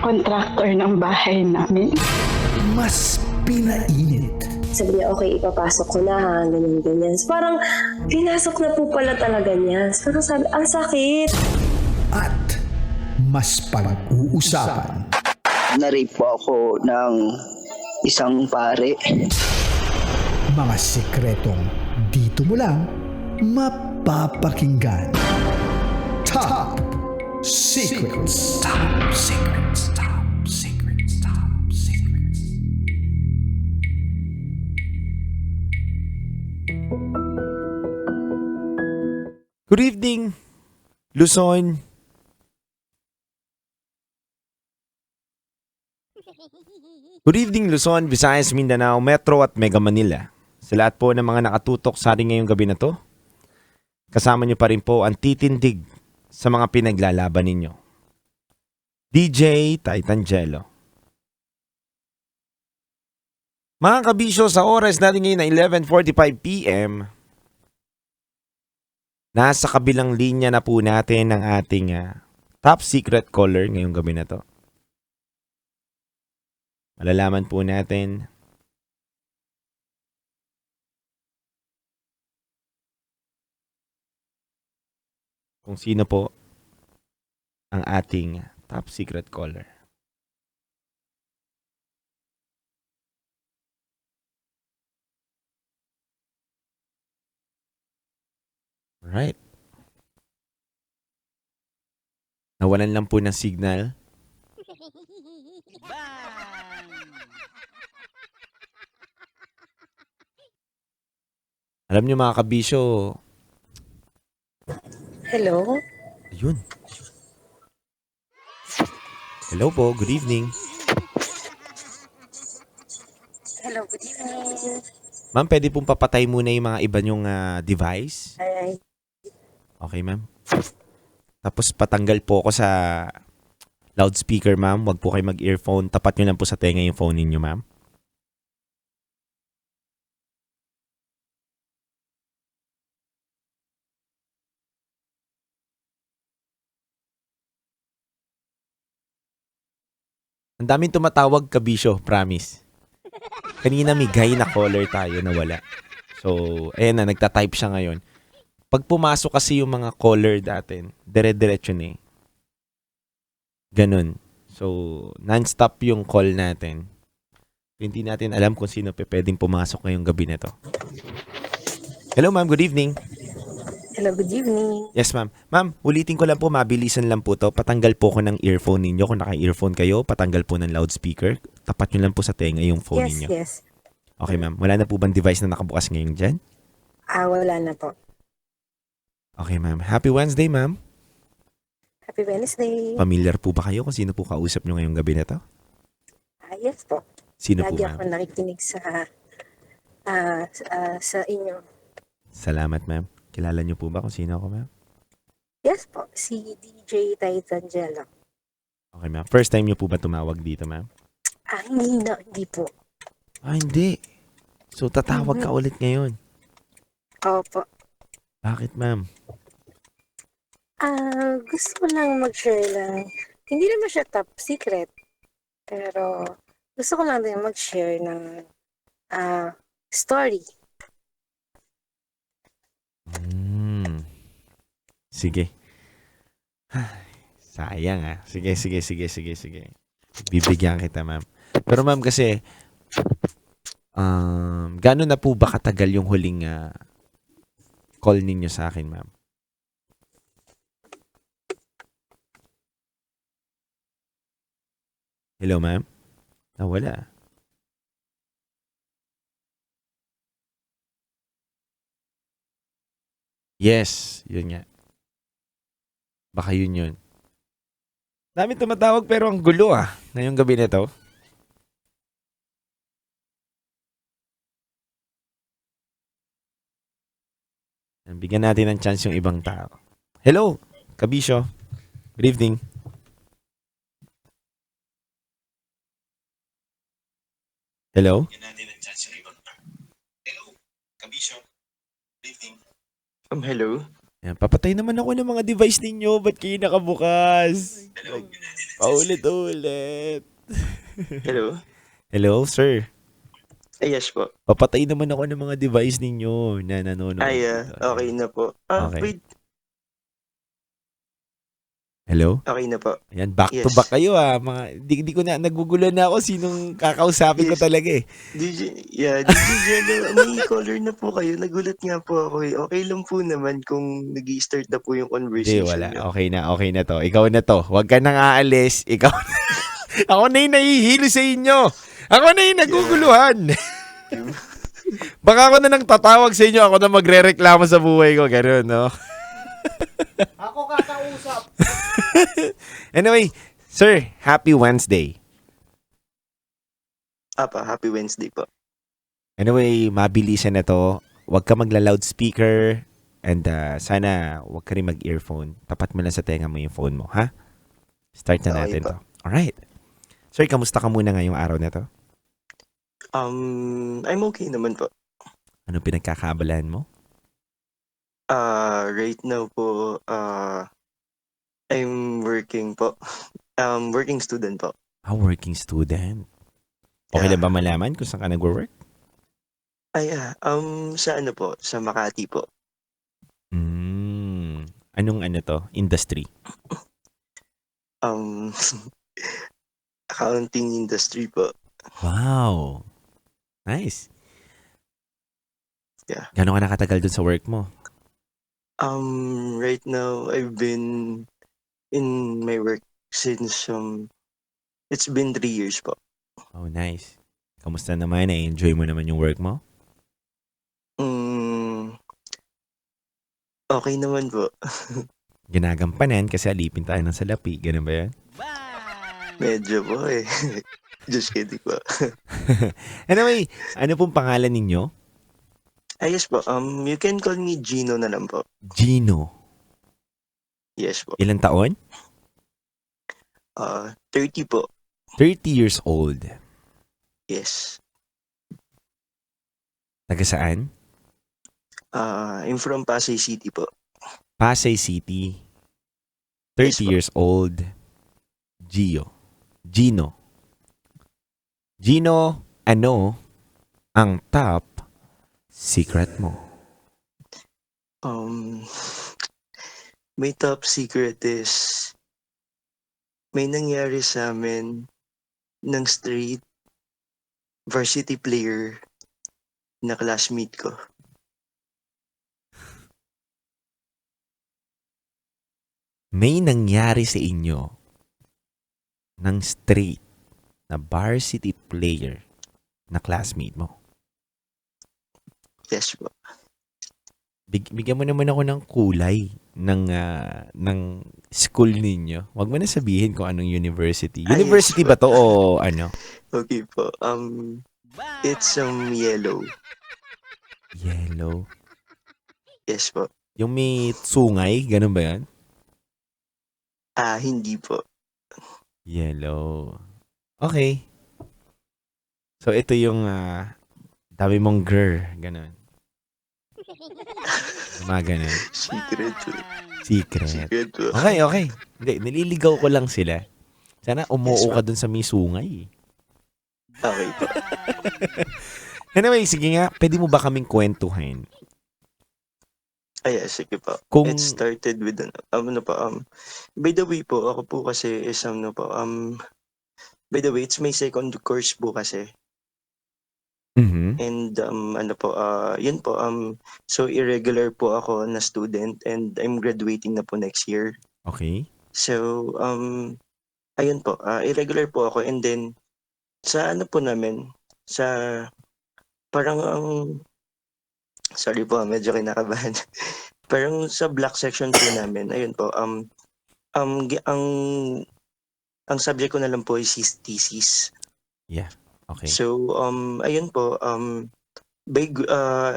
Contractor ng bahay namin. Mas pinainit. Sabi niya, okay, ipapasok ko na ha, ganyan. So, parang, pinasok na po pala talaga niya. So, parang sabi, ang sakit. At mas pag-uusapan. Na-rape po ako ng isang pare. Mga sikretong dito mo lang mapapakinggan. Top Secrets. Top Secrets. Top Secrets. Top Secrets. Good evening, Luzon. Good evening, Luzon, Visayas, Mindanao, Metro at Mega Manila. Sa lahat po ng mga nakatutok sa ating ngayong gabi na to, kasama niyo pa rin po ang titindig sa mga pinaglalaban ninyo. DJ Titangelo. Mga kabisyo, sa oras natin ngayon na 11:45 p.m., nasa kabilang linya na po natin ang ating top secret caller ngayong gabi na to. Malalaman po natin kung sino po ang ating top secret caller. Alright. Nawalan lang po ng signal. Alam niyo mga kabisyo, Hello? ayun. Hello po, good evening. Hello, good evening. Ma'am, pwede pong papatay muna yung mga iba niyong device. Ay, Okay, ma'am. Tapos patanggal po ako sa loudspeaker, ma'am. Huwag po kayo mag-earphone. Tapat nyo lang po sa tenga yung phone ninyo, ma'am. Ang daming tumatawag, kabisyo, promise. Kanina may guy na caller tayo na wala. So, ayan na, nagta-type siya ngayon. Pag pumasok kasi yung mga caller natin, dire-diretso na eh. Ganun. So, non-stop yung call natin. Hindi natin alam kung sino pwedeng pumasok ngayong gabi na to. Hello ma'am, good evening. hello, good evening. Yes ma'am. Ma'am, ulitin ko lang po, mabilisan lang po to. Patanggal po ko ng earphone ninyo. Kung naka-earphone kayo, patanggal po ng loudspeaker. Tapat nyo lang po sa tenga yung phone ninyo. Yes. Okay ma'am, wala na po bang device na nakabukas ngayon dyan? Wala na po. Okay ma'am, happy Wednesday ma'am. Happy Wednesday. Familiar po ba kayo kung sino po kausap nyo ngayong gabi na to? Yes po. Sino po Lagi ako ma'am? nakikinig sa inyo. Salamat ma'am. Kilala nyo po ba kung sino ako ma'am? Yes po, si DJ Titangelo. Okay ma'am, first time nyo po ba tumawag dito ma'am? Hindi po. Hindi. So tatawag ka ulit ngayon. Opo. Bakit ma'am? Gusto ko lang mag-share lang. Hindi naman siya top secret. Pero gusto ko lang din mag-share ng story. Sige. Sayang ah. Sige. Bibigyan kita ma'am. Pero ma'am kasi, gano'n na po ba katagal yung huling call ninyo sa akin ma'am? Hello ma'am? Wala. Yes, yun nga. Baka yun. Dami tumatawag pero ang gulo ngayong gabi na to. Bigyan natin ng chance yung ibang tao. Hello, kabisyo. Good evening. Hello? Hello? Yan, papatay naman ako ng mga device ninyo. Ba't kayo nakabukas? Paulit-ulit. Hello? Hello, sir. Yes po. Papatay naman ako ng mga device ninyo na nanonood dito. Okay na po. Okay. Wait. Hello? Okay na po. Ayan, back to Yes. back kayo Mga, di ko na, nagugulo na ako sinong kakausapin ko Yes. talaga eh. DJ Jello, may caller na po kayo. Nagulat nga po ako eh. Okay lang po naman kung nag-i-start na po yung Hindi, conversation. wala. niyo. Okay na to. Ikaw na to. Huwag ka nang aalis. Ikaw ako na yung nahihilo sa inyo. Ako na yung naguguluhan. Baka ako na nang tatawag sa inyo. Ako na magre-reklamo sa buhay ko. Ganun, no? Ako kakausap. Anyway, sir, happy Wednesday. Happy Wednesday po. Anyway, mabilisan na to. Huwag ka magla-loudspeaker and sana huwag ka rin mag-earphone. Tapat mo lang sa tenga mo yung phone mo, ha? Start na Okay natin po. to. Alright. Sir, kamusta ka muna ngayong araw na to? I'm okay naman po. Anong pinagkakaabalahan mo? Right now po, I'm working po. Working student po. Working student. Okay na Yeah. ba malaman kung saan ka nag-work? Sa ano po? Sa Makati po. Anong to? Industry? Um, Accounting industry po. Wow. Nice. Yeah. Gano'n ka nakatagal dun sa work mo? Right now, I've been in my work since, it's been 3 years po. Oh, nice. Kamusta naman? Na-enjoy mo naman yung work mo? Okay naman po. Ginagampanan kasi alipin tayo ng salapi. Ganun ba yan? Medyo po eh. Just kidding po. Anyway, ano pong pangalan ninyo? Yes po. You can call me Gino na lang po. Gino. Yes po. Ilang taon? 30 po. 30 years old. Yes. Taga saan? I'm from Pasay City po. Pasay City. 30 Yes, po. years old. Gino. Gino, ano ang top secret mo? My top secret is may nangyari sa amin ng straight varsity player na classmate ko. May nangyari sa inyo ng straight na varsity player na classmate mo. Yes po. Bigyan mo naman ako ng kulay ng school ninyo. Huwag mo na sabihin kung anong university. Yes, University ba to o ano? Okay po. It's yellow. Yellow. Yes po. Yung may sungay, ganun ba yan? Hindi po. Yellow. Okay. So ito yung dami mong girl, ganun. Mga ganun. Secret po. Secret. Secret po. Okay. Hindi, nililigaw ko lang sila. Sana umuo Yes, ka dun sa may sungay. Okay po. Anyway, sige nga, pwede mo ba kaming kwentuhin? Yes, sige po. Kung, It started with by the way po, ako po kasi is by the way, it's my second course po kasi. Mhm. And yun po, so irregular po ako na student and I'm graduating na po next year. Okay. So, ayun po, irregular po ako and then sa ano po namin, sa parang sorry po, medyo kinakabahan. Parang sa black section po namin, ayun po, ang subject ko na lang po is thesis. Okay. So, ayun po,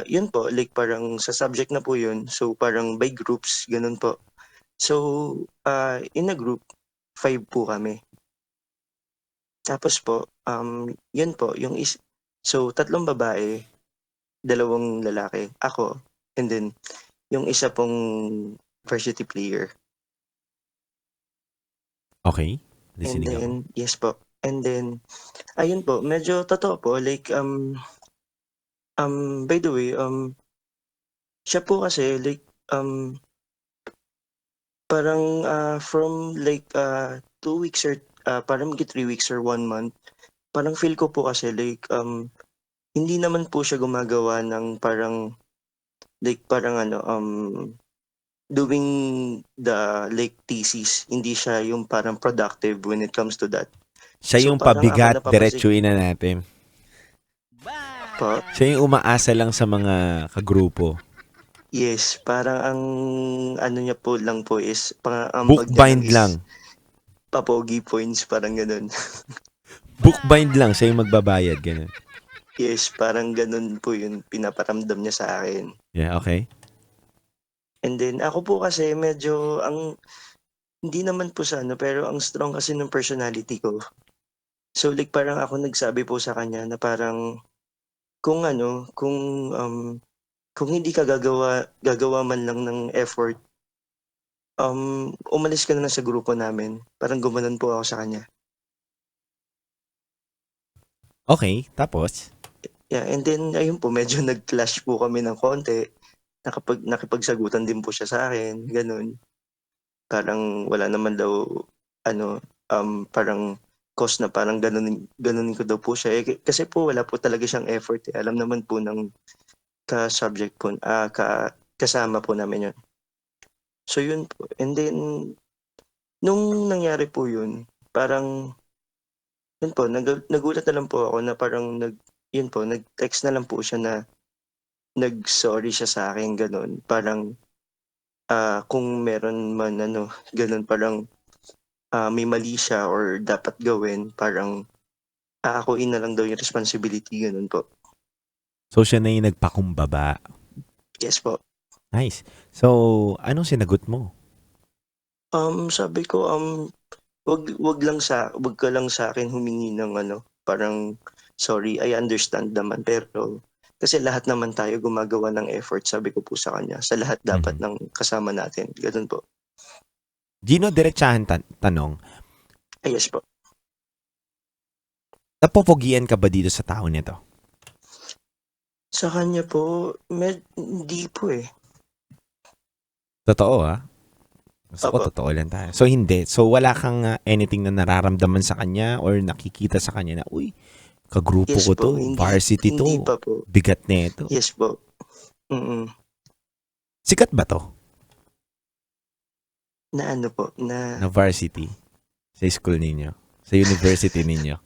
yun po, like parang sa subject na po yun, so parang by groups, ganun po. So, in a group, 5 po kami. Tapos po, yun po, so 3 babae, 2 lalaki, ako, and then yung isa pong varsity player. Okay. And Listening ako. then, yes po. And then, ayun po, medyo totoo po. Like, by the way, siya po kasi, like, parang from like 2 weeks or parang 3 weeks or 1 month, parang feel ko po kasi like, hindi naman po siya gumagawa ng parang, like, parang ano, doing the like thesis. Hindi siya yung parang productive when it comes to that. Siya So, yung parang ako pabigat, napapansin diretsuin na natin. po. Siya yung umaasa lang sa mga kagrupo. Yes, parang ang ano niya po lang po is ang bag niya Bookbind is lang. papogi points, parang ganun. Bookbind lang, siya yung magbabayad. Ganun. Yes, parang ganun po yun pinaparamdam niya sa akin. Yeah, okay. And then ako po kasi medyo hindi naman po sa ano, pero ang strong kasi ng personality ko. So like parang ako nagsabi po sa kanya na parang kung ano, kung hindi ka gagawa man lang ng effort, umalis ka na lang sa grupo namin. Parang gumanon po ako sa kanya. Okay, tapos? Yeah, and then ayun po, medyo nag-clash po kami ng konti. Nakipagsagutan din po siya sa akin, ganun. Parang wala naman daw, ano, parang cause na parang ganunin ko daw po siya. Kasi po wala po talaga siyang effort. Alam naman po ng ka-subject po, kasama po namin yun. So yun po. And then, nung nangyari po yun, parang, yun po, nagulat na lang po ako na parang yun po, nag-text na lang po siya na nag-sorry siya sa akin, ganun. Parang, kung meron man, ano, ganun, parang, may mali siya or dapat gawin, parang, aakuin na lang daw yung responsibility, ganun po. So, siya na yung nagpakumbaba. Yes po. Nice. So, anong sinagot mo? Sabi ko, wag ka lang sa akin humingi ng ano, parang, sorry, I understand naman, pero, kasi lahat naman tayo gumagawa ng effort, sabi ko po sa kanya. Sa lahat dapat ng kasama natin. Ganun po. Gino, diretsahan tanong. Yes po. Napopogian ka ba dito sa tao nito? Sa kanya po, hindi po eh. Totoo, ha? Gusto ko Opo. totoo lang tayo. So, hindi. So, wala kang anything na nararamdaman sa kanya or nakikita sa kanya na, uy, kagrupo Yes ko po, to, varsity to, hindi pa po. bigat na ito. Yes po. Mm-mm. Sikat ba to? Na ano po, Na varsity? Sa school ninyo? Sa university ninyo?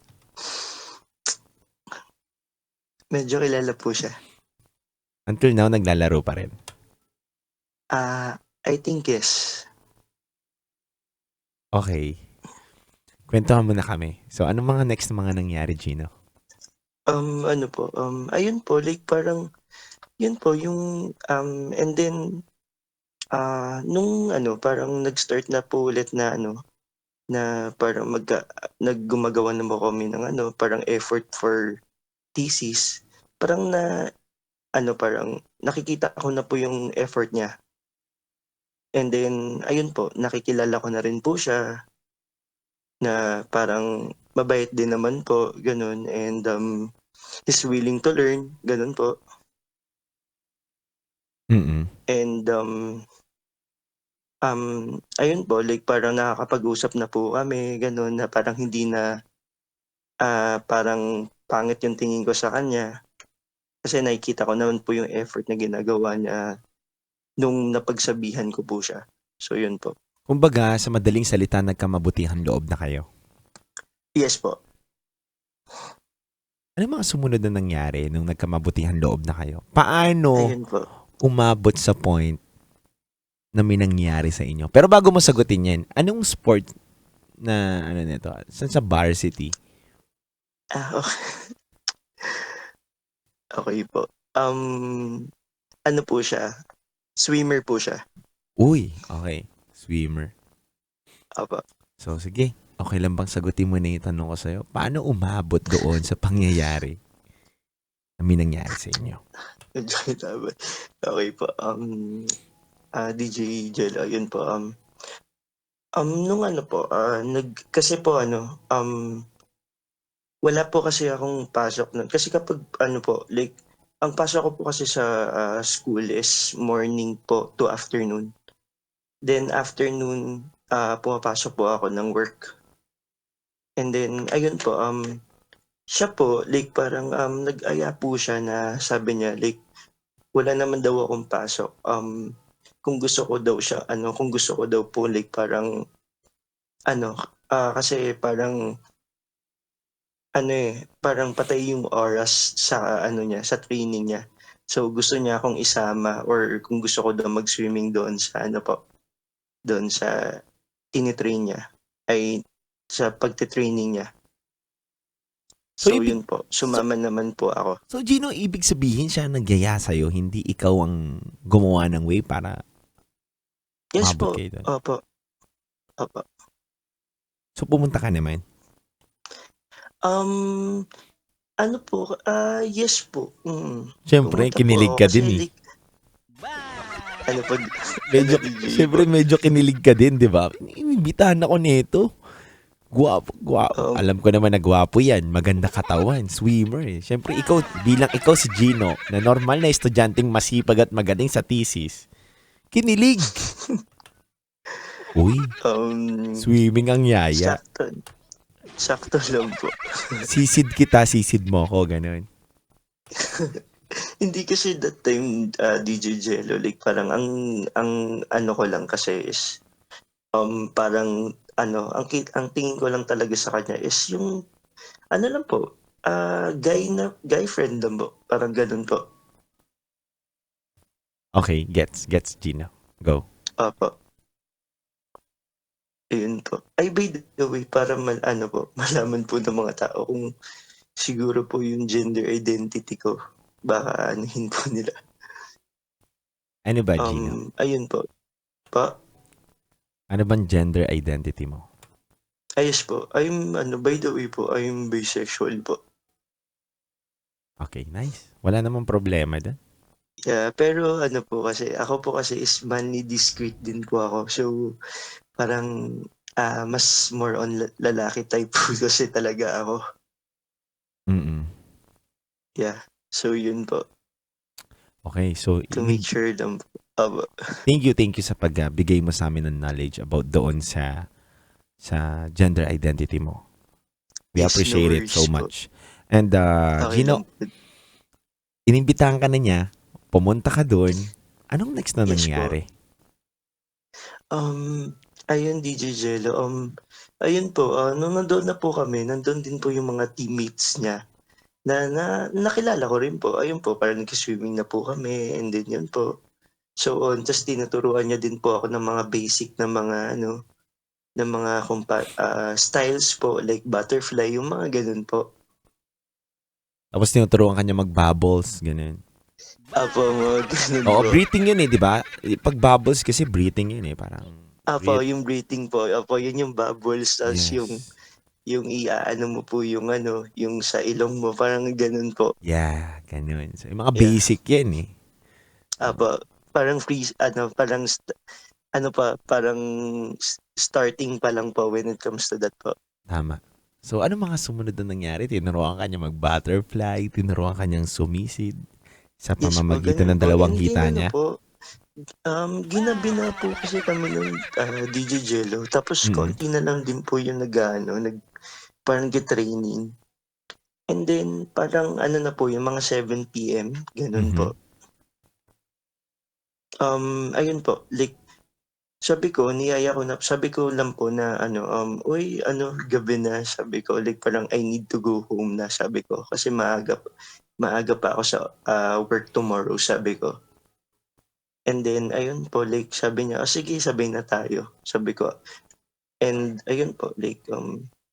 medyo kilala po siya. Until now, naglalaro pa rin. I think yes. Okay. Kwentuhan mo na kami. So, anong mga next na mga nangyari, Gino? Ano po, ayun po, like parang, yun po, yung, and then, nung ano, parang nag-start na po ulit na ano, na parang naggumagawa na po kami ng ano, parang effort for thesis. Parang parang nakikita ko na po yung effort niya. And then, ayun po, nakikilala ko na rin po siya na parang mabait din naman po, ganun. And he's willing to learn, ganun po. Mm-mm. And ayun po, like parang nakakapag-usap na po kami, ganun, na parang hindi na parang pangit yung tingin ko sa kanya. Kasi nakikita ko naman po yung effort na ginagawa niya nung napagsabihan ko po siya. So yun po. Kumbaga, sa madaling salita, nagkamabutihan loob na kayo. Yes po. Ano mga sumunod na nangyari nung nagkamabutihan loob na kayo? Paano Ayun po. umabot sa point na may nangyari sa inyo? Pero bago mo sagutin yan, anong sport na ano nito? Saan sa varsity? Okay. Okay po. Ano po siya? Swimmer po siya. Uy, okay. Swimmer. Apa. So, sige. Okay lang bang sagutin mo na yung tanong ko sa'yo? Paano umabot doon sa pangyayari na may nangyari sa inyo? Okay po. DJ Jello, yun po, nung ano po, kasi po wala po kasi akong pasok nun. Kasi kapag ano po, like, ang pasok ko po kasi sa school is morning po to afternoon. Then afternoon, pumapasok po ako ng work. And then, ayun po, siya po, like parang nag-aya po siya na sabi niya, like, wala naman daw akong pasok. Kung gusto ko daw siya, kung gusto ko daw po, like parang, kasi parang, parang patay yung oras sa niya, sa training niya. So gusto niya akong isama or kung gusto ko daw mag-swimming doon sa doon sa tinitrain niya ay sa pagte-training niya. So, So yun po, sumama naman po ako. So, Gino, ibig sabihin siya nagyaya sa'yo, hindi ikaw ang gumawa ng way para Yes umabot po, kayo doon. opo. Opo. So, pumunta ka naman. Ano po, yes po. Siyempre, Pumunta po kinilig ako ka kasi din eh. like, ano po, Medyo, DJ siyempre, po. medyo kinilig ka din, di ba? Inimbitahan ako nito. Guwapo, guwapo. Alam ko naman na guwapo yan. Maganda katawan, swimmer eh. Siyempre, bilang ikaw si Gino, na normal na estudyanteng masipag at magaling sa thesis, kinilig. Uy, swimming ang yaya. Sakto lang po. Sisid kita, sisid mo ko, ganun. Hindi kasi that time, DJ Jello, like parang ang ano ko lang kasi is, parang ang tingin ko lang talaga sa kanya is yung, lang po, guy friend lang po. Parang ganun po. Okay, gets, Gino. Go. Opo. Ayun po. Ay, by the way, para malaman po ng mga tao kung siguro po yung gender identity ko, baka anuhin po nila. Ano ba, Gino? Ayun po. Ano bang gender identity mo? Ayos po. By the way po, I'm bisexual po. Okay, nice. Wala namang problema doon. Yeah, pero po kasi, ako po kasi is manly discreet din po ako. So, parang mas more on lalaki type po kasi talaga ako. Yeah. So, yun po. Okay, so To make sure lang po. Thank you sa pagbigay mo sa amin ng knowledge about doon sa gender identity mo. We Yes, appreciate no it so worries po. much. And Okay Gino, lang po. inimbitahan ka na niya, pumunta ka doon. Anong next na Yes po. nangyari? Ayun, DJ Jello. Ayun po, nung nandun na po kami, nandun din po yung mga teammates niya na nakilala ko rin po. Ayun po, parang nag-swimming na po kami and then yun po. So tas tinuturuan niya din po ako ng mga basic na mga ng mga styles po, like butterfly, yung mga ganun po. Tapos tinuturuan ka niya mag-bubbles, ganun. Apo, mga ganun Oo, po. breathing yun eh, di ba? Pag bubbles kasi breathing yun eh, parang Apo, yung breathing po. Apo, yun yung bubbles. Tapos yes. yung mo po yung yung sa ilong mo. Parang ganun po. Yeah, ganun. So, yung mga Yeah. basic yan eh. Apo, parang parang parang starting pa lang po when it comes to that po. Tama. So, ano mga sumunod na nangyari? Tinuruan ka niya mag-butterfly, tinuruan ka niyang sumisid sa Yes po, pamamagitan ganun ng po. dalawang And hita then niya. po, ginabi na po kasi kami ng DJ Jello. Tapos konti na lang din po yung parang get-training. And then parang na po yung mga 7 PM, ganun po. Ayun po, like sabi ko lang po na "Uy, gabi na." Sabi ko, like parang, "I need to go home na." Sabi ko, kasi maaga pa ako sa work tomorrow, sabi ko. And then ayun po, like sabi niya, sige, sabay na tayo." Sabi ko. And ayun po, like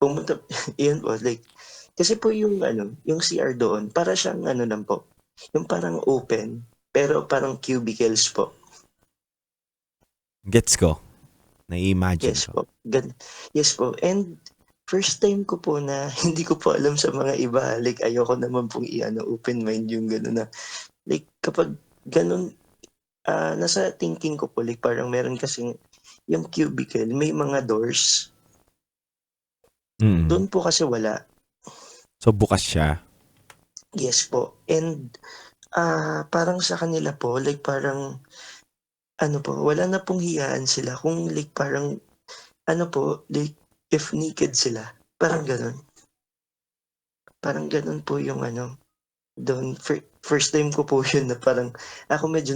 pumunta yun po, like kasi po yung yung CR doon para siyang lang po, yung parang open, pero parang cubicles po. Gets ko. Na-imagine Yes ko. po. Yes po. And first time ko po na hindi ko po alam sa mga iba. Like ayoko naman pong open mind yung gano'n na. Like kapag gano'n, nasa thinking ko po, like parang meron kasing yung cubicle, may mga doors. Mm. Doon po kasi wala. So, bukas siya. Yes po. And parang sa kanila po, like parang, ano po, wala na pong hiyaan sila. Kung like parang, ano po, like, if naked sila. Parang ganun. Parang ganun po yung ano, doon, first time ko po yun na parang, ako medyo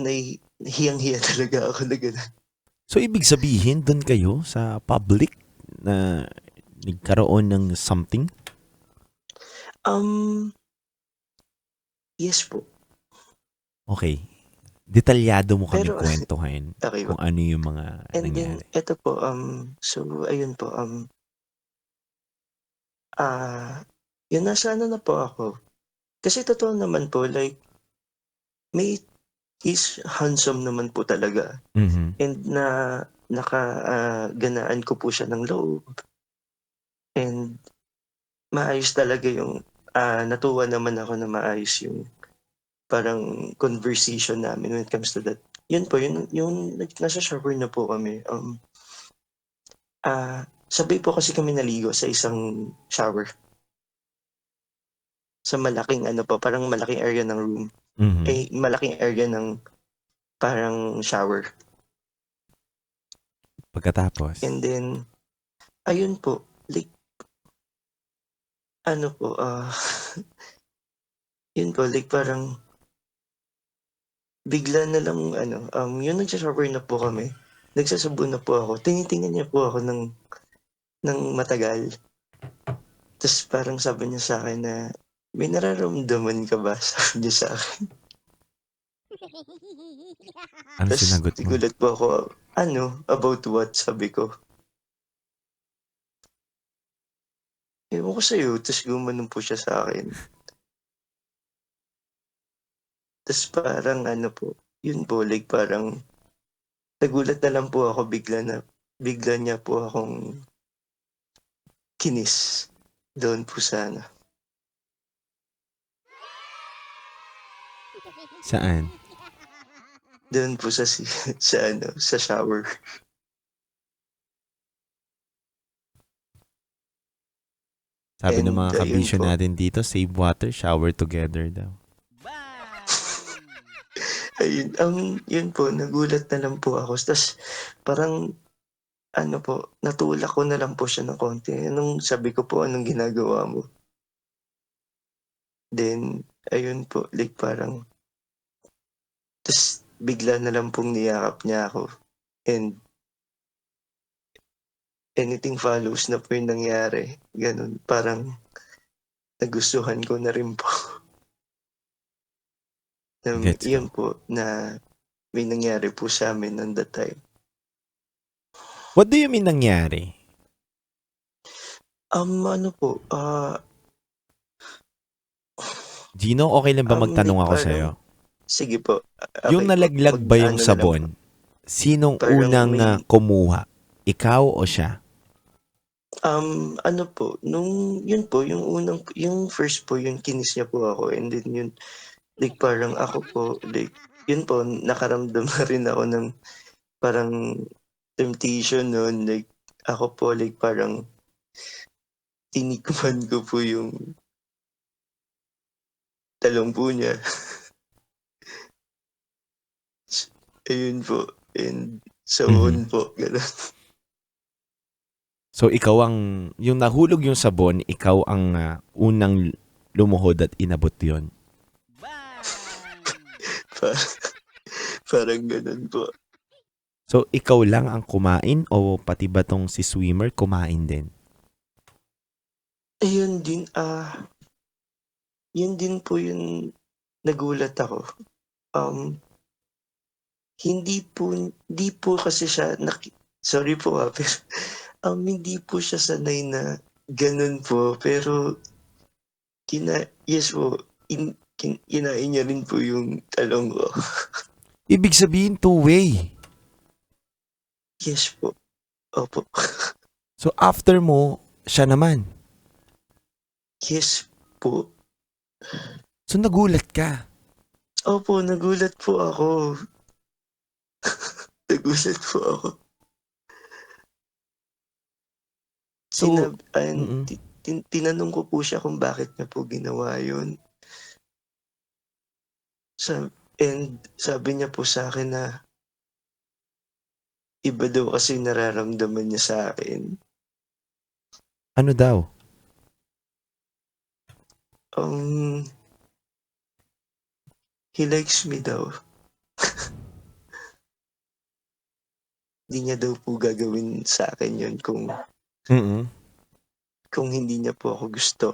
hiyang-hiya talaga ako na ganun. So, ibig sabihin, doon kayo sa public na nagkaroon ng something? Yes po. Okay. Detalyado mo kami Pero, kwentuhin okay po. kung ano yung mga And then, nangyari. eto po, so, ayun po, yun, nasa ano na po ako. Kasi totoo naman po, like, he's handsome naman po talaga. Mhm. And nakaganaan ko po siya ng loob. And maayos talaga yung, natuwa naman ako na maayos yung parang conversation namin when it comes to that. Yun po, yung like, nasa shower na po kami. Sabay po kasi kami naligo sa isang shower. Sa malaking ano po, parang malaking area ng room. Mhm. Malaking area ng parang shower. Pagkatapos. And then, ayun po, like, ano po, yun po, like parang, bigla na lang, ano, yun nagsha-shower na po kami. Nagsasabon na po ako. Tinitingnan niya po ako ng matagal. Tapos parang sabi niya sa akin na, may nararamdaman ka ba? Sabi niya sa akin. Ano Tapos sinagot mo? nagulat po ako, ano, about what? Sabi ko. Ewan ko sa'yo, tapos gumanon po siya sa akin. Tapos parang ano po, yun po, like parang, nagulat na lang po ako bigla niya po akong kinis doon po sa ano. Saan? Doon po sa ano, sa shower. Sabi ng And, mga ayun kabisyo po. natin dito, save water, shower together daw. Ayun, yun po, nagulat na lang po ako. Tapos parang, ano po, natulak ko na lang po siya ng konti. Anong sabi ko po, anong ginagawa mo? Then, ayun po, like parang, tapos bigla na lang pong niyakap niya ako. And anything follows na po yung nangyari. Ganun, parang nagustuhan ko na rin po. Gets ko. Yun po, na may nangyari po sa amin on that time. What do you mean nangyari? Ano po, Gino, okay lang ba magtanong like ako parang, sa'yo? sige po. Yung Okay po, nalaglag ba yung ano na lang sabon? po. Sinong Parang unang may- kumuha? Ikaw o siya? Ano po, yun po, yung first po, yung kinis niya po ako, and then yun, like parang ako po, like, yun po, nakaramdam na rin ako ng parang temptation nun, like, ako po, like, parang tinikman ko po yung talong po niya. Ayun po, and so on po, gano'n. So, ikaw yung nahulog yung sabon, ikaw ang unang lumuhod at inabot yon. Parang gano'n po. So, ikaw lang ang kumain o pati ba tong si swimmer kumain din? Ayun din, yun din po yung nagulat ako. Hindi po kasi siya, sorry po pero, hindi po siya sanay na ganun po, pero, yes po, kinain niya rin po yung talong ko. Ibig sabihin, two-way. Yes po, opo. So, after mo, siya naman. Yes po, So, nagulat ka. opo, nagulat po ako. Nagulat po ako. So, mm. Tinanong ko po siya kung bakit niya po ginawa yun. Sabi niya po sa akin na iba daw kasi nararamdaman niya sa akin. Ano daw? Um, he likes me daw. Hindi niya daw po gagawin sa akin yun Mm. kung hindi niya po ako gusto.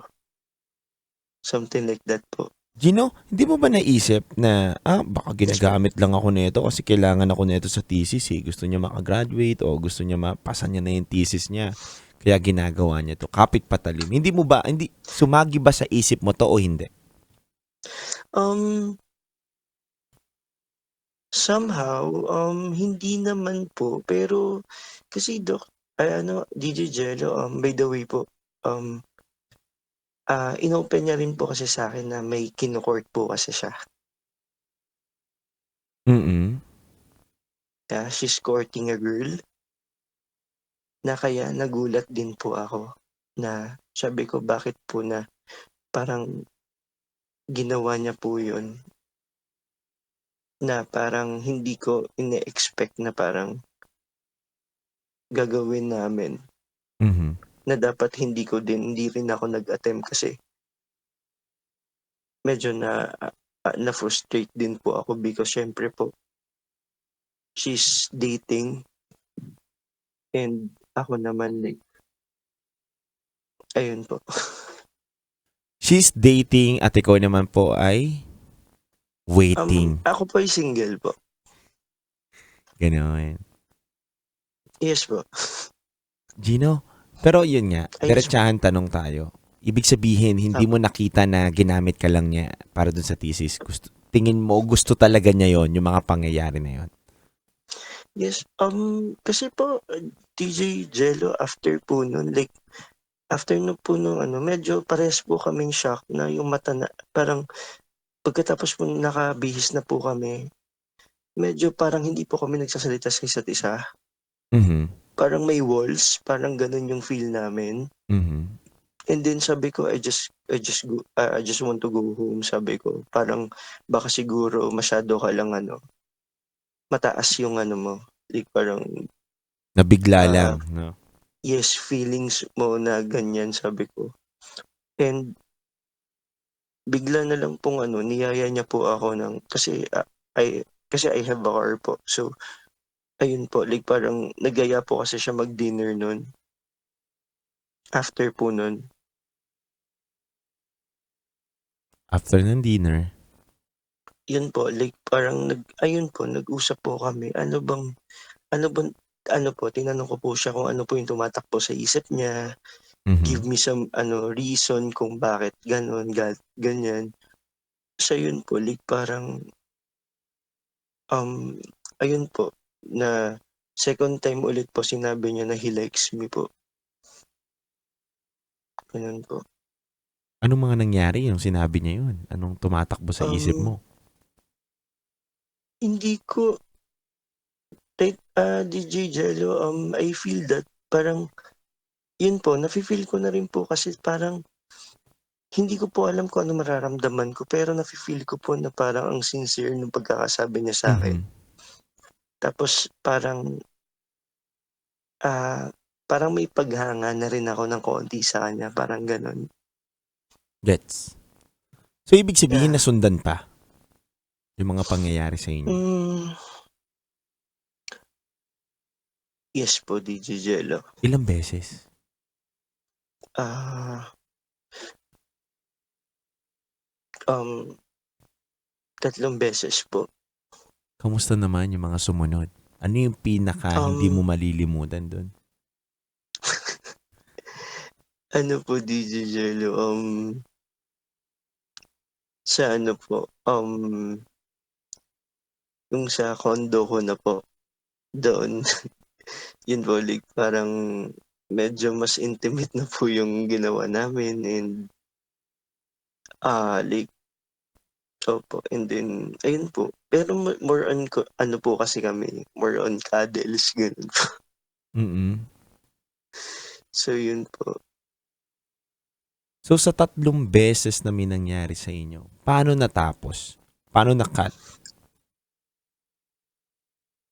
Something like that po. Gino, hindi mo ba naisip na, baka ginagamit lang ako nito kasi kailangan ako nito sa thesis eh. Gusto niya makagraduate o gusto niya mapasa niya na yung thesis niya. Kaya ginagawa niya to. Kapit patalim. Hindi sumagi ba sa isip mo to o hindi? Somehow, hindi naman po. Pero, kasi DJ Jello, by the way po, inopen niya rin po kasi sa akin na may kinukort po kasi siya. Mm. Yeah, she's courting a girl. Na kaya nagulat din po ako na sabi ko bakit po na parang ginawa niya po yun na parang hindi ko ine-expect na parang gagawin namin Mhm. na dapat hindi rin ako nag-attempt kasi medyo na-frustrate din po ako because syempre po she's dating and ako naman like ayun po. She's dating at ikaw naman po ay waiting. Ako po ay single po. Ganoon. Yes po. Gino, pero yun nga, Ay, diretsahan tanong tayo. Ibig sabihin, hindi mo nakita na ginamit ka lang niya para dun sa thesis. Tingin mo, gusto talaga niya yon yung mga pangyayari na yon. Yes, kasi po, DJ Jello, after po nun, like, after no po nung medyo pares po kaming shock na yung mata na, parang, pagkatapos po nakabihis na po kami, medyo parang hindi po kami nagsasalita sa isa't isa. Mhm. Parang may walls, parang ganun yung feel namin. Mhm. And then sabi ko, I just want to go home, sabi ko. Parang, baka siguro masyado ka lang mataas yung mo. Like, parang, Nabigla ah, lang, no? yes, feelings mo na ganyan, sabi ko. And bigla na lang pong niyaya niya po ako kasi I have a car po. So, ayun po, like parang nagaya po kasi siya mag-dinner nun. After po nun. After ng dinner, Yun po, like parang nag-usap po kami. Ano bang, tinanong ko po siya kung ano po yung tumatakbo sa isip niya. Give mhm. me some reason kung bakit ganun, ganyan. So yun po, like parang ayun po na second time ulit po sinabi niya na he likes me po. Ganun po. Anong mga nangyari yung sinabi niya yun? Anong tumatakbo sa isip Um, mo? Hindi ko DJ Jello, I feel that parang yun po, nafi-feel ko na rin po kasi parang hindi ko po alam kung ano mararamdaman ko pero nafi-feel ko po na parang ang sincere nung pagkakasabi niya sa akin. Mhm. Tapos parang may paghanga na rin ako ng konti sa kanya, parang gano'n. Gets. So, ibig sabihin Yeah. nasundan pa yung mga pangyayari sa inyo. Yes po, DJ Jello. Ilang beses? Ah, um, 3 beses po. Kamusta naman yung mga sumunod? Ano yung pinaka hindi mo malilimutan doon? Ano po, DJ Jello, sa po, yung sa condo ko na po, doon, yun po, like, parang medyo mas intimate na po yung ginawa namin and like, Opo, and then ayun po. Pero more on ano po kasi kami, more on cuddles, gano'n po. Mm. So yun po. So sa 3 beses na may nangyari sa inyo, paano natapos? Paano na-cut?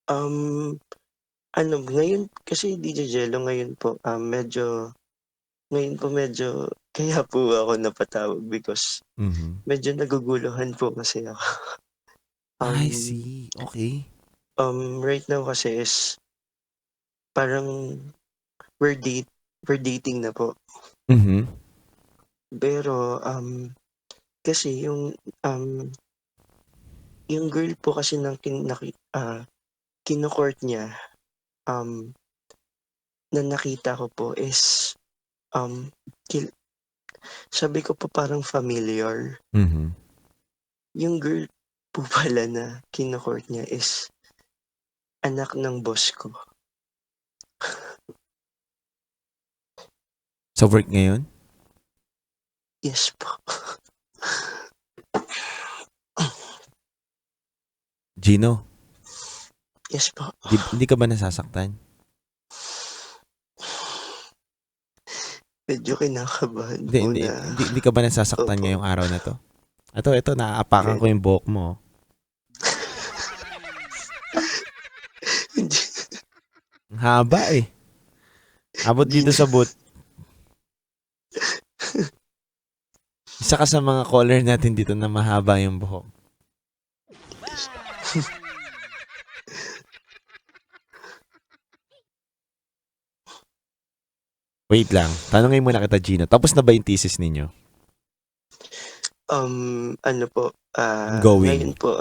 Ano ngayon kasi DJ Jello ngayon po, medyo kaya po ako napatawag because Mhm. medyo naguguluhan po kasi ako. I Um, see. Okay. right now kasi is parang we're date we're dating na po. Mhm. Pero, kasi yung girl po kasi ng kino-court niya, um, na nakita ko po is, um, kil sabi ko po parang familiar. Mhm. Yung girl po pala na kino-court niya is anak ng boss ko. Sa work ngayon? Yes po. Gino, Yes po. hindi ka ba nasasaktan? Medyo kinakabahan Hindi, po hindi, na hindi, hindi ka ba nasasaktan opo. ngayong araw na to? Ito, naaapakan ko yung buhok mo. Hindi. Ang haba eh. Abot dito sa boot. Isa ka sa mga caller natin dito na mahaba yung buhok. Wait lang. Tanungin muna kita, Gino. Tapos na ba yung thesis ninyo? Ano po, Ongoing. ngayon po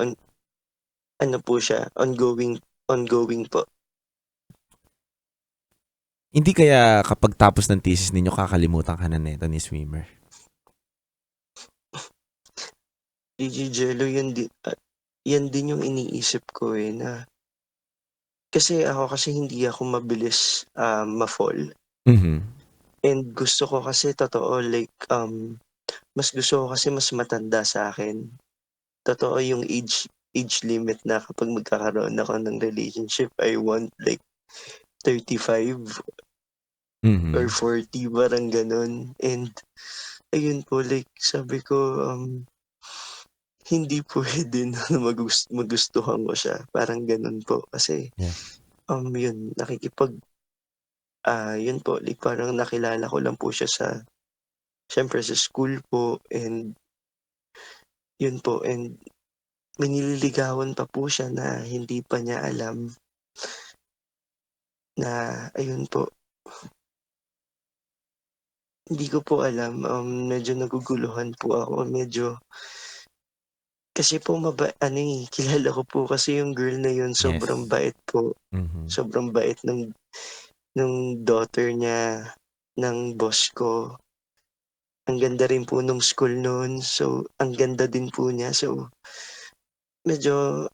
ano po siya, ongoing po. Hindi kaya kapag tapos ng thesis ninyo, kakalimutan ka na neto ni swimmer? DJ Jello, yan din yung iniisip ko na kasi hindi ako mabilis ma-fall. Mhm. And gusto ko kasi totoo like mas gusto ko kasi mas matanda sa akin. Totoo yung age limit na kapag magkakaroon ako ng relationship, I want like 35 or Mhm. 40, parang ganun. And ayun po, like sabi ko, hindi pwede na magustuhan ko siya. Parang ganun po. Kasi, Yeah. yun, yun po, like parang nakilala ko lang po siya syempre sa school po, and yun po, and may nililigawan pa po siya na hindi pa niya alam na, ayun po, hindi ko po alam, medyo naguguluhan po ako, medyo, kasi po kilala ko po kasi yung girl na yun, sobrang Yes. bait po, Mhm. sobrang bait nung daughter niya, ng boss ko. Ang ganda rin po nung school nun, so ang ganda din po niya, so medyo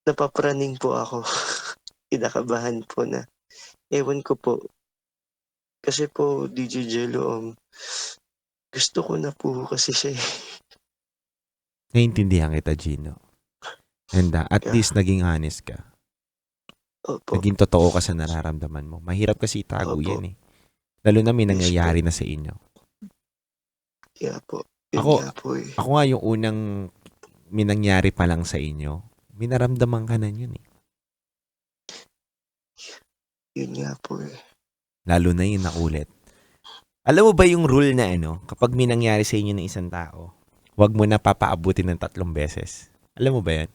napapraning po ako. Kinakabahan po na ewan ko po, kasi po DJ Jello, gusto ko na po kasi siya, eh. Naiintindihan kita, Gino. And at Yeah, least naging honest ka. opo, Naging totoo ka sa nararamdaman mo. Mahirap kasi itago opo, yan eh. Lalo na may yes po, nangyayari na sa inyo. yeah po, yun Ako, nga po, eh. ako nga yung unang may nangyari pa lang sa inyo, may naramdaman ka na yun eh. Yun nga po, eh. Lalo na yung nakulit. Alam mo ba yung rule na kapag may nangyari sa inyo ng isang tao, wag mo na papaabutin ng 3 beses. Alam mo ba yan?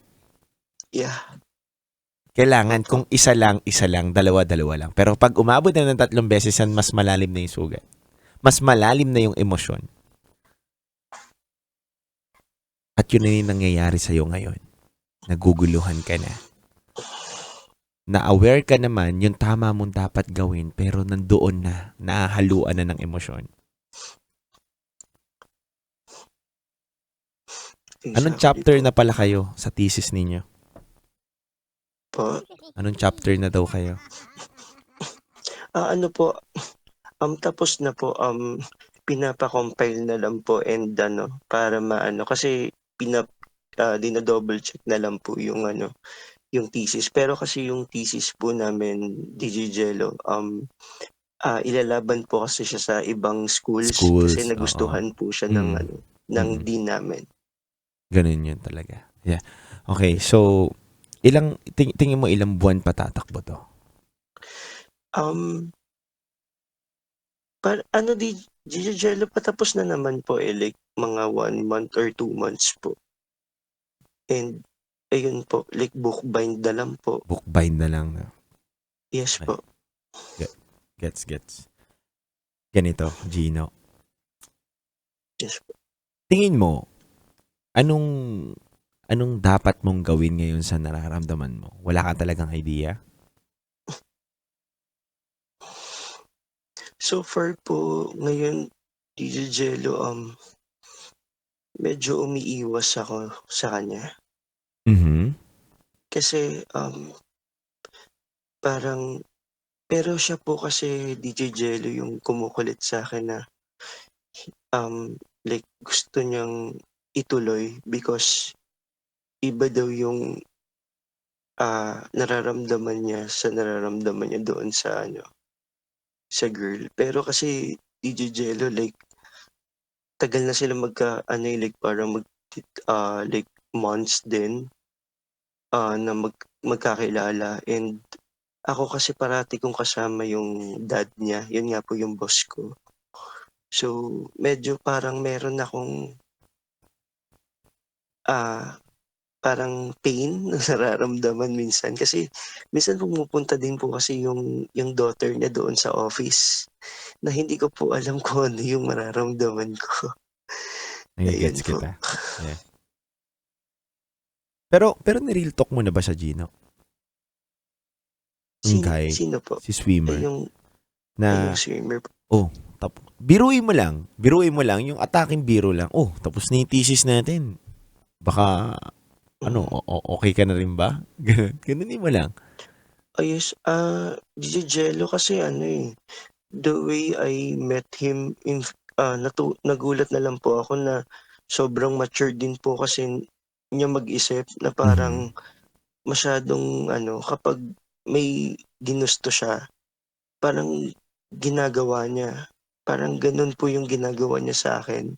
Yeah, Kailangan opo, kung isa lang, dalawa lang. Pero pag umabot na ng 3 beses yan, mas malalim na yung sugat. Mas malalim na yung emosyon. At yun na yung nangyayari sa'yo ngayon. Naguguluhan ka na. Na-aware ka naman yung tama mong dapat gawin pero nandoon na, nahahaluan na ng emosyon. Anong exactly chapter po. na pala kayo sa thesis ninyo? Po, Anong chapter na daw kayo? ano po, tapos na po, pinapa-compile na lang po, and para maano, kasi dina-double check na lang po yung ano, yung thesis. Pero kasi yung thesis po namin, DJ Jello, ilalaban po kasi siya sa ibang schools kasi Schools, oo. nagustuhan po siya ng Mm. ano, ng Mm. dean namin. Ganun yun talaga. Yeah. Okay, so tingin mo ilang buwan pa tatakbo to? Um, ano DJ Jello, patapos na naman po like mga 1 month or 2 months po. And ayun po, like bookbind na lang po. Bookbind na lang. No? Yes Okay. po. Gets. Ganito, Gino. Yes po. Tingin mo, anong dapat mong gawin ngayon sa nararamdaman mo? Wala ka talagang idea? So far po, ngayon, DJ Jello, medyo umiiwas ako sa kanya. Mhm. Kasi, parang, pero siya po kasi DJ Jello yung kumukulit sa akin na, like gusto niyang ituloy because iba daw yung nararamdaman niya doon sa ano, sa girl. Pero kasi DJ Jello, like tagal na sila ano, like parang like months din na magkakilala, and ako kasi parati kong kasama yung dad niya, yun nga po yung boss ko. So medyo parang meron akong parang pain na nararamdaman minsan kasi minsan pumupunta din po kasi yung daughter niya doon sa office na hindi ko po alam kung ano yung mararamdaman ko. Ayun Nagigets po. kita. Yeah. Pero ni-real talk mo na ba sa Gino? Yung guy, Sino po? si swimmer, Yung na swimmer po. biruin mo lang yung attacking biro lang. Oh, tapos na yung thesis natin. Baka okay ka na rin ba? Ganun mo lang. Ayos, DJ Jello kasi ano the way I met him nagulat na lang po ako na sobrang mature din po kasi niya mag-isip na parang masyadong ano, kapag may ginusto siya, parang ginagawa niya. Parang ganun po yung ginagawa niya sa akin.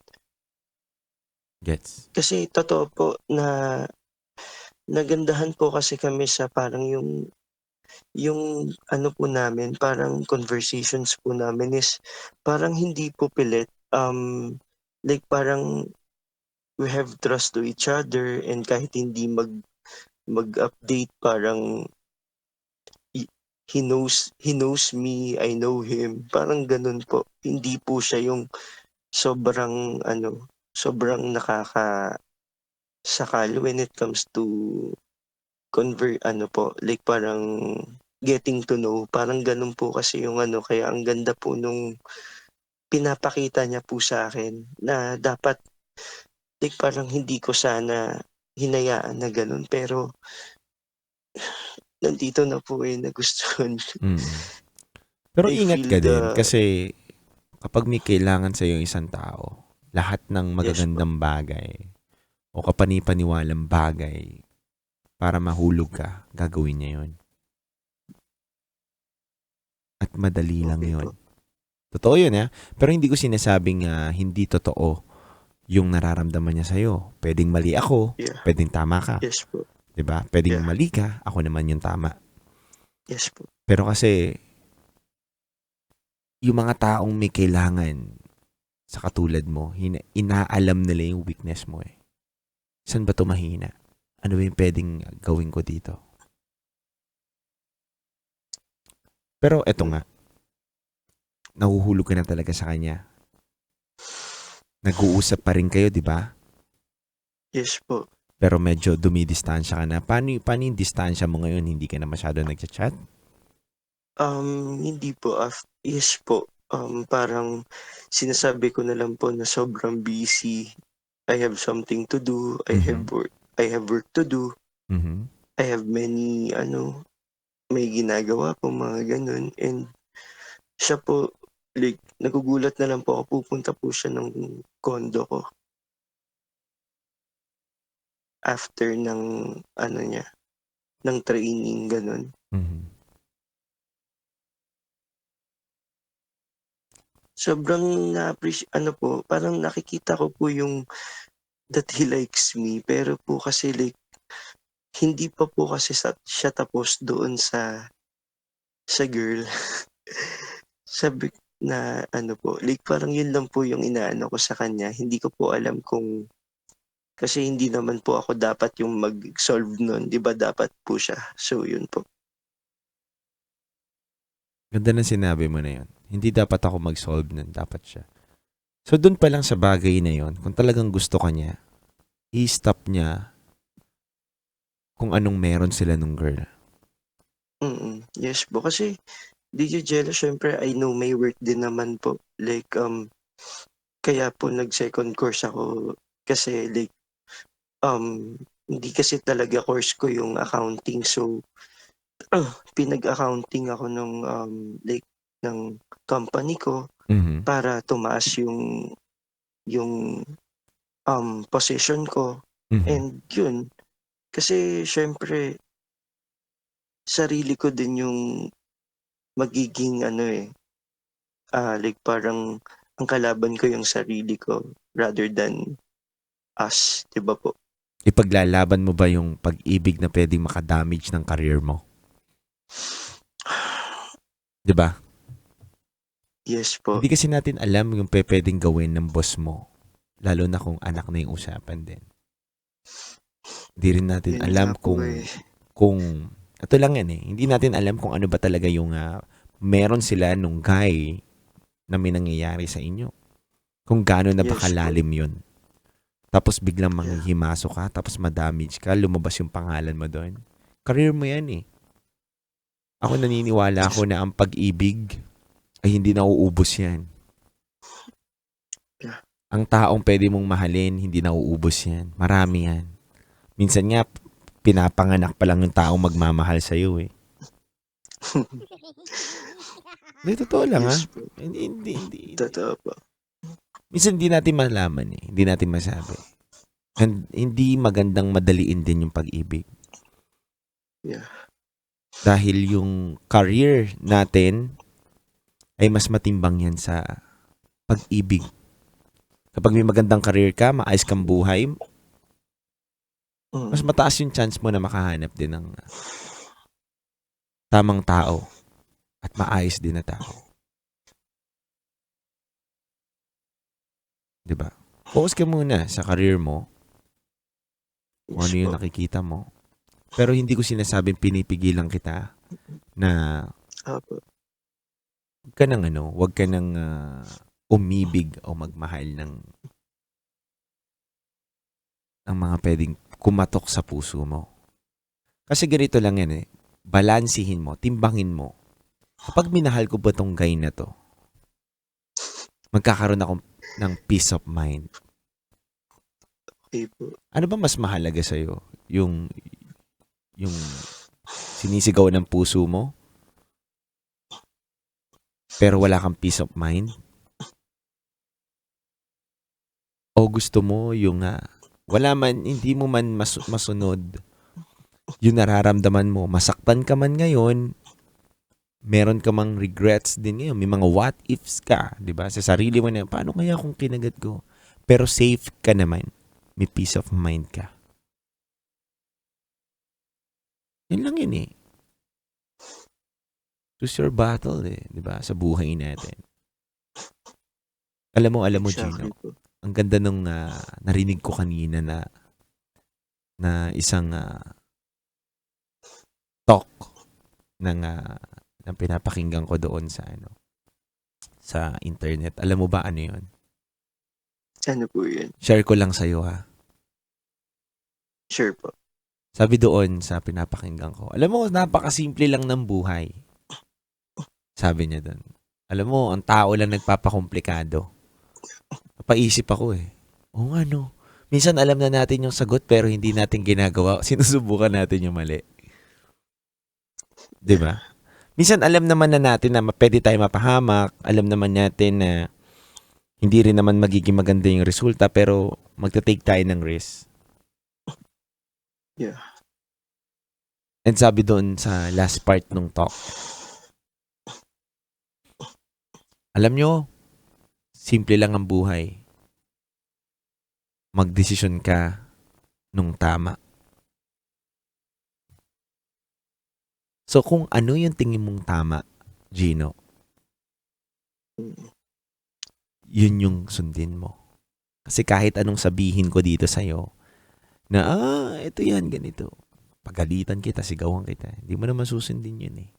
Gets. Kasi totoo po na nagandahan po kasi kami sa parang yung ano po namin, parang conversations po namin is parang hindi po pilit. Like parang we have trust to each other, and kahit hindi mag-update, parang he knows me, I know him. Parang ganun po. Hindi po siya yung sobrang ano, sobrang nakakasakal when it comes to ano po, like parang getting to know. Parang ganun po kasi yung ano, kaya ang ganda po nung pinapakita niya po sa akin na dapat like parang hindi ko sana hinayaan na ganun, pero nandito na po nagustuhan ko. Pero I ingat feel ka din kasi kapag may kailangan sa yung isang tao, lahat ng Yes po. magagandang bagay o kapani-paniwalang bagay para mahulog ka, gagawin niya yun. At madali lang Okay yun. po. Totoo yun, ha? Pero hindi ko sinasabing hindi totoo yung nararamdaman niya sa'yo. Pwedeng mali ako, Yeah. pwedeng tama ka. Yes po. Diba? Pwedeng Yeah. mali ka, ako naman yung tama. Yes po. Pero kasi, yung mga taong may kailangan sa katulad mo, inaalam nila yung weakness mo eh. Saan ba ito mahina? Ano ba yung pwedeng gawin ko dito? Pero eto nga, nahuhulog ka na talaga sa kanya. Nag-uusap pa rin kayo, di ba? Yes po. Pero medyo dumidistansya ka na. Paano yung distansya mo ngayon? Hindi ka na masyado nagchat-chat? Hindi po. Yes po. Parang sinasabi ko na lang po na sobrang busy. I have something to do. I have work to do. I have many, may ginagawa po, mga ganun. And siya po, like, nagugulat na lang po ako, pupunta po siya ng condo ko. after ng ano niya, ng training, ganun. Mhm. Sobrang ano po, parang nakikita ko po yung that he likes me, pero po kasi like, hindi pa po kasi siya tapos doon sa girl. Sabi na ano po, like parang yun lang po yung inaano ko sa kanya. Hindi ko po alam kung, kasi hindi naman po ako dapat yung mag-solve nun, 'di ba dapat po siya. So yun po. Ganda ng sinabi mo na yun. Hindi dapat ako mag-solve nun. Dapat siya. So, dun pa lang sa bagay na yun, kung talagang gusto ka niya, i-stop niya kung anong meron sila nung girl. Yes po, kasi DJ Jello, syempre I know my worth din naman po. Like, kaya po nag-second course ako kasi like, hindi kasi talaga course ko yung accounting. So, pinag-accounting ako nung like ng company ko Mhm. para tumaas yung position ko. Mhm. And yun, kasi syempre sarili ko din yung magiging ano like parang ang kalaban ko yung sarili ko rather than us, 'di ba po? Ipaglalaban mo ba yung pag-ibig na pwedeng makadamage ng career mo? 'Di ba? Yes po. Hindi kasi natin alam yung pwedeng gawin ng boss mo. Lalo na kung anak na yung usapan din. Hindi rin natin Yun alam nga po kung ito lang yan eh. Hindi natin alam kung ano ba talaga yung meron sila nung guy na may nangyayari sa inyo. Kung gaano na ba Yes, kalalim yun. Tapos biglang manghihimaso ka, tapos madamage ka, lumabas yung pangalan mo doon. Career mo yan eh. Ako naniniwala ako na ang pag-ibig ay hindi nauubos yan. Yeah. Ang taong pwede mong mahalin, hindi nauubos yan. Marami yan. Minsan nga, pinapanganak pa lang yung taong magmamahal sa'yo eh. Hindi, totoo lang Yes ha. po. Hindi. Totoo po. Minsan hindi natin malaman eh. Hindi natin masabi. And hindi magandang madaliin din yung pag-ibig. Yeah. Dahil yung career natin ay mas matimbang yan sa pag-ibig. Kapag may magandang career ka, maayos kang buhay, mas mataas yung chance mo na makahanap din ng tamang tao at maayos din na tao. Diba? Focus ka muna sa career mo, kung ano yung nakikita mo. Pero hindi ko sinasabing pinipigilan kita na wag ka nang umibig o magmahal ng mga pwedeng kumatok sa puso mo. Kasi ganito lang yan eh. Balansihin mo, timbangin mo. Kapag minahal ko ba tong guy na to, magkakaroon ako ng peace of mind. Okay po. Ano ba mas mahalaga sa'yo? Yung sinisigaw ng puso mo? Pero wala kang peace of mind? O gusto mo yung wala man, hindi mo man masunod yung nararamdaman mo. Masaktan ka man ngayon, meron ka mang regrets din ngayon. May mga what ifs ka, di ba? Sa sarili mo na, paano kaya kung kinagat ko? Pero safe ka naman. May peace of mind ka. Yun lang yun eh. Choose your battle eh, di ba? Sa buhay natin. Alam mo, Exactly Gino, po. ang ganda nung narinig ko kanina na isang talk ng pinapakinggan ko doon sa internet. Alam mo ba ano yun? Ano po yun? Share ko lang sa'yo ha. Sure po. Sabi doon sa pinapakinggan ko, alam mo, napakasimple lang ng buhay. Sabi niya doon. Alam mo, ang tao lang nagpapakomplikado. Napaisip ako eh. Oo nga no. Minsan alam na natin yung sagot pero hindi natin ginagawa. Sinusubukan natin yung mali. Diba? Minsan alam naman na natin na pwede tayo mapahamak. Alam naman natin na hindi rin naman magiging maganda yung resulta pero magta-take tayo ng risk. Yeah. And sabi doon sa last part nung talk, alam nyo, simple lang ang buhay. Magdesisyon ka nung tama. So kung ano yung tingin mong tama, Gino, yun yung sundin mo. Kasi kahit anong sabihin ko dito sa'yo, na ito yan, ganito. Pagalitan kita, sigawan kita. Hindi mo naman susundin yun eh.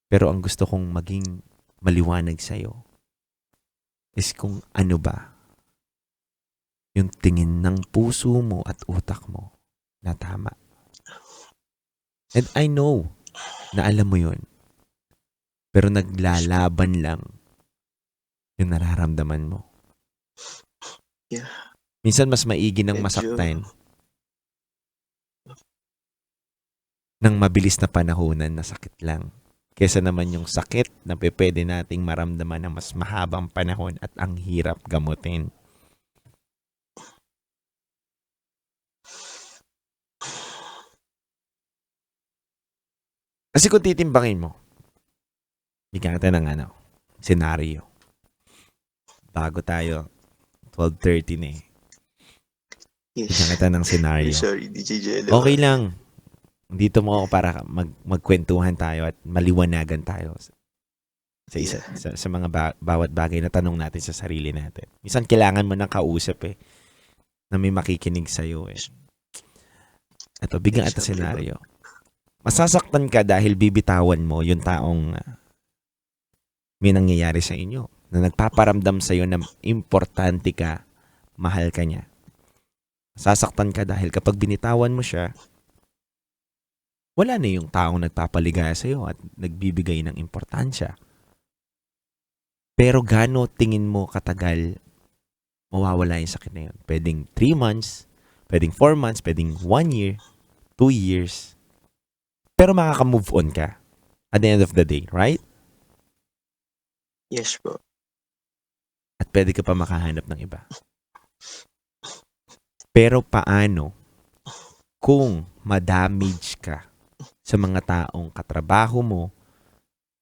Pero ang gusto kong maging maliwanag sa'yo is kung ano ba yung tingin ng puso mo at utak mo na tama. And I know na alam mo yun. Pero naglalaban lang yung nararamdaman mo. Yeah. Minsan mas maigi ng Medyo- masaktan ng mabilis na panahonan na sakit lang. Kesa naman yung sakit na pwede nating maramdaman ng mas mahabang panahon at ang hirap gamutin. Kasi kung titimbangin mo, bigyan kita ng senaryo. Bago tayo, 12:30 na eh. Bigyan Yes. kita ng senaryo. Sorry, DJ Jello. Okay lang. Dito mo ako para magkwentuhan tayo at maliwanagan tayo sa isa sa mga bawat bagay na tanong natin sa sarili natin. Minsan kailangan mo ng kausap na may makikinig sa iyo eh. Ito, bigyan kita senaryo. Masasaktan ka dahil bibitawan mo yung taong may nangyayari sa inyo na nagpaparamdam sa iyo na importante ka, mahal ka niya. Masasaktan ka dahil kapag binitawan mo siya, wala na yung taong nagpapaligaya sa iyo at nagbibigay ng importansya. Pero gaano tingin mo katagal mawawala yung sakit na yun? Pwedeng 3 months, pwedeng 4 months, pwedeng 1 year, 2 years. Pero makaka-move on ka at the end of the day, right? Yes po. At pwede ka pa makahanap ng iba. Pero paano kung ma-damage ka sa mga taong katrabaho mo,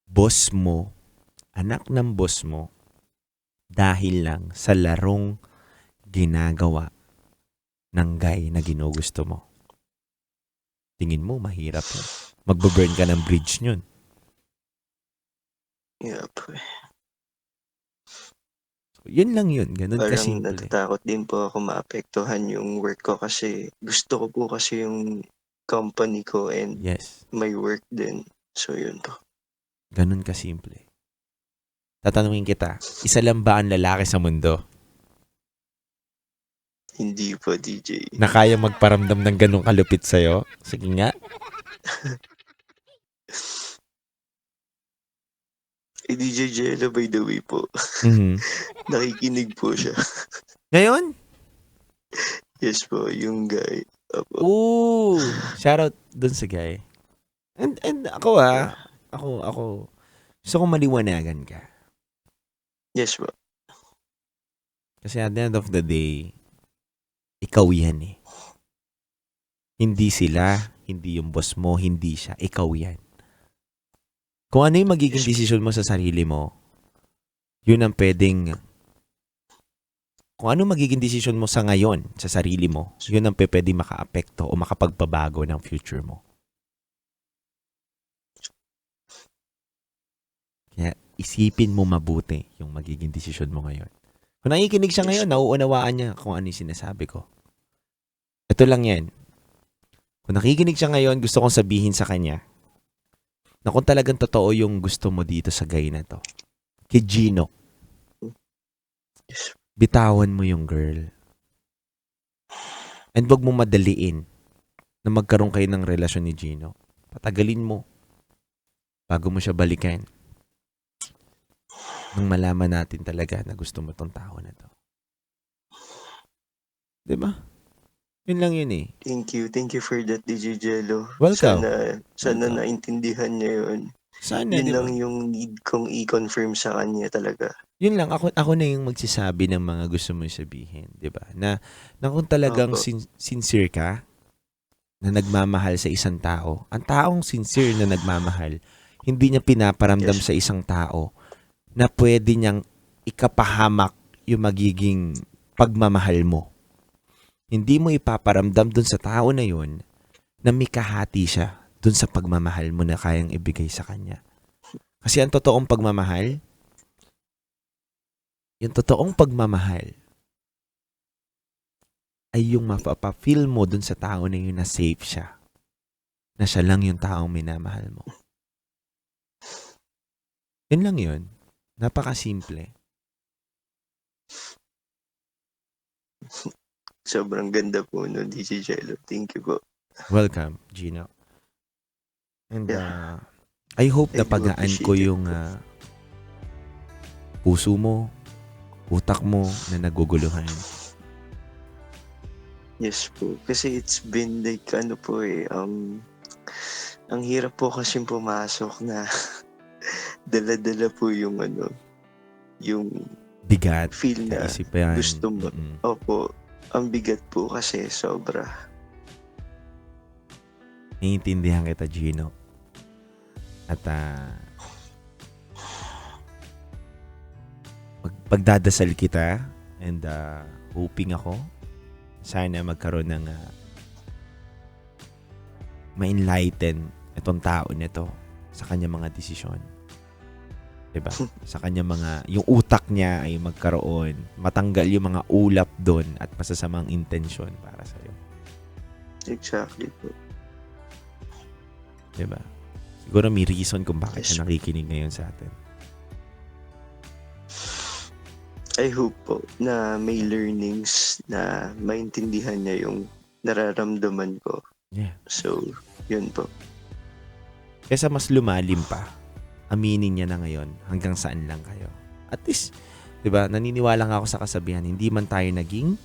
boss mo, anak ng boss mo, dahil lang sa larong ginagawa ng guy na ginugusto mo? Tingin mo, mahirap yun. Magbaburn ka ng bridge yun. Yeah po. So, yun lang yun. Ganun Parang kasimple. natatakot din po ako maapektuhan yung work ko kasi gusto ko po kasi yung company ko and Yes. my work din. So yun po. Ganun kasimple. Tatanungin kita, isa lang ba ang lalaki sa mundo Hindi po, DJ. na kaya magparamdam ng ganung kalupit sa'yo? Sige nga. DJ Jello, by the way po, Mhm. nakikinig po siya. Ngayon? Yes po, yung guy. Opo. Ooh! Shoutout dun sa guy. And ako ako, gusto kong maliwanagan ka. Yes po. Kasi at the end of the day, ikaw yan eh. Hindi sila, hindi yung boss mo, hindi siya. Ikaw yan. Kung ano yung magiging desisyon mo sa sarili mo, yun ang pwedeng... Kung ano magiging desisyon mo sa ngayon, sa sarili mo, yun ang pwedeng makaapekto o makapagpabago ng future mo. Kaya isipin mo mabuti yung magiging desisyon mo ngayon. Kung nakikinig siya ngayon, nauunawaan niya kung ano yung sinasabi ko. Ito lang yan. Kung nakikinig siya ngayon, gusto kong sabihin sa kanya na kung talagang totoo yung gusto mo dito sa guy na to, kay Gino, Yes. bitawan mo yung girl. And wag mo madaliin na magkaroon kayo ng relasyon ni Gino. Patagalin mo bago mo siya balikan. Nang malaman natin talaga na gusto mo tong tao na to. Diba? Yun lang yun eh. Thank you for that, DJ Jello. Welcome. Sana Welcome. naintindihan niya yun. Sana, Yun di ba? lang yung need kong i-confirm sa kanya talaga. Yun lang, ako na yung magsasabi ng mga gusto mo sabihin, di ba? Na kung talagang Opo. sincere ka, na nagmamahal sa isang tao, ang taong sincere na nagmamahal, hindi niya pinaparamdam Yes. sa isang tao na pwede niyang ikapahamak yung magiging pagmamahal mo. Hindi mo ipaparamdam dun sa tao na yun na may kahati siya dun sa pagmamahal mo na kayang ibigay sa kanya. Kasi ang totoong pagmamahal, ay yung mapapafeel mo dun sa tao na yun na safe siya. Na siya lang yung taong minamahal mo. Yun lang yun. Napakasimple. Sobrang ganda po no, DJ Jello. Thank you po. Welcome, Gino. And I hope na I do pagaan ko appreciate it yung po. puso mo, utak mo na naguguluhan. Yes po. Kasi it's been like ano po ang hirap po kasi pumasok na dala-dala po yung yung Bigat, feel na kaisipan. gusto mo. Opo, ang bigat po kasi sobra. Naiintindihan kita, Gino. At pagdadasal kita and hoping ako sana magkaroon ng ma-enlighten itong tao nito sa kanyang mga desisyon. Diba? Sa kanyang yung utak niya ay magkaroon, matanggal yung mga ulap doon at masasamang intensyon para sa'yo. Exactly po. Diba? Siguro may reason kung bakit Yes. siya nakikinig ngayon sa atin. I hope po na may learnings na maintindihan niya yung nararamdaman ko. Yeah. So, yun po. Kesa mas lumalim pa, aminin niya na ngayon hanggang saan lang kayo. At least, di ba, naniniwala nga ako sa kasabihan, hindi man tayo naging,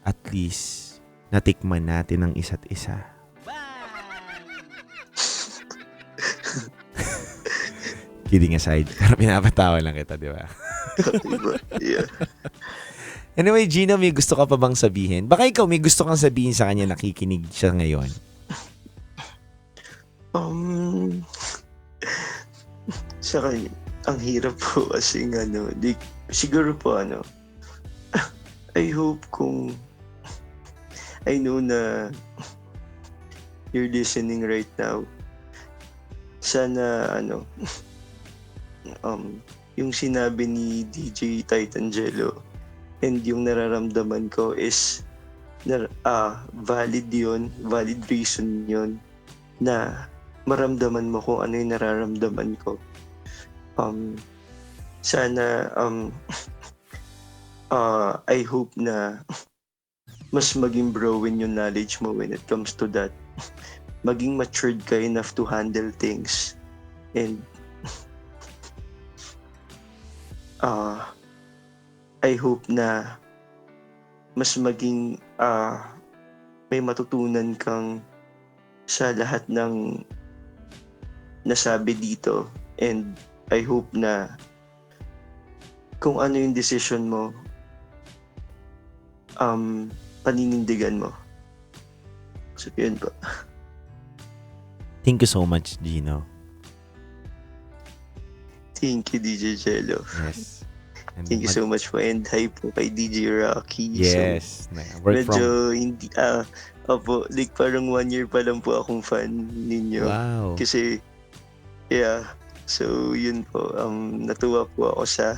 at least, natikman natin ang isa't isa. Kidding aside, pero pinapatawa lang kita, di ba? Diba? Yeah. Anyway, Gino, may gusto ka pa bang sabihin? Baka ikaw may gusto kang sabihin sa kanya, nakikinig siya ngayon. Sa kanya, ang hirap po kasi siguro po I hope kung I know na you're listening right now, sana yung sinabi ni DJ Titangelo and yung nararamdaman ko is valid reason yun na maramdaman mo kung ano yung nararamdaman ko. Sana I hope na mas maging broaden yung knowledge mo when it comes to that. Maging matured ka enough to handle things. And I hope na mas maging may matutunan kang sa lahat ng nasabi dito. And I hope na kung ano yung decision mo, paninindigan mo. So, yun po. Thank you so much, Gino. Thank you, DJ Jello. Yes. And Thank you so much po. And hi po kay DJ Rocky. Yes. So, Work from... medyo hindi, opo, like parang 1 year pa lang po akong fan ninyo. Wow. Kasi, yeah. So, yun po. Natuwa po ako sa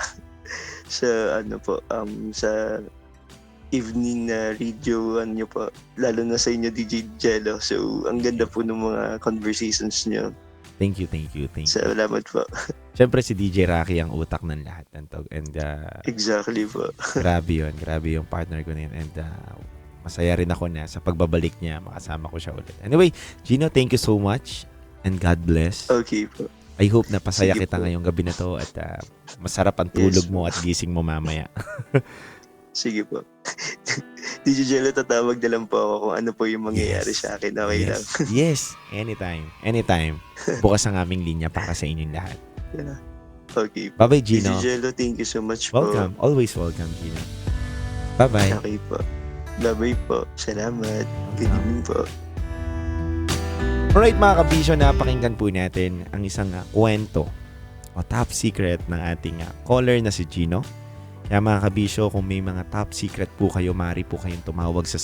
evening na radioan nyo po. Lalo na sa inyo, DJ Jello. So, ang ganda po ng mga conversations nyo. Thank you. Salamat po. Siyempre si DJ Rocky ang utak ng lahat nito. And Exactly po. grabe yun. Grabe yung partner ko na yun. And masaya rin ako na sa pagbabalik niya, makasama ko siya ulit. Anyway, Gino, thank you so much. And God bless. Okay po. I hope na pasaya Sige kita po. ngayong gabi na to at masarap ang tulog Yes. mo at gising mo mamaya. Sige po. DJ Jello, tatawag na lang po ako kung ano po yung mangyayari Yes. sa akin. Okay lang. Yes. Anytime. Bukas ang aming linya para sa inyong lahat. Yeah. Okay. Bye-bye, DJ Gino. Jello, thank you so much po. Welcome. Always welcome, Gino. Bye-bye. Okay po. Bye-bye po. Salamat. Good evening po. Alright mga kabisyo, napakinggan po natin ang isang kwento o top secret ng ating caller na si Gino. Kaya mga kabisyo, kung may mga top secret po kayo, maaari po kayong tumawag sa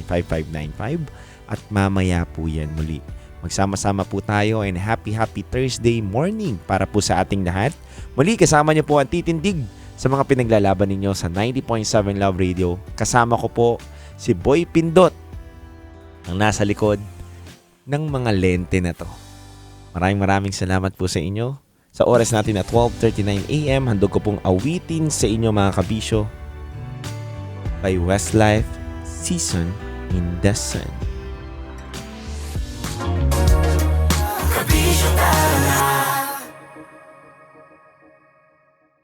0916-529-5595 at mamaya po yan muli. Magsama-sama po tayo and happy Thursday morning para po sa ating lahat. Muli kasama niyo po ang titindig sa mga pinaglalaban ninyo sa 90.7 Love Radio. Kasama ko po si Boy Pindot ang nasa likod ng mga lente na to. Maraming salamat po sa inyo. Sa oras natin na 12:39 AM, handog ko pong awitin sa inyo mga kabisyo by Westlife, Season in the Sun. Kabisyo para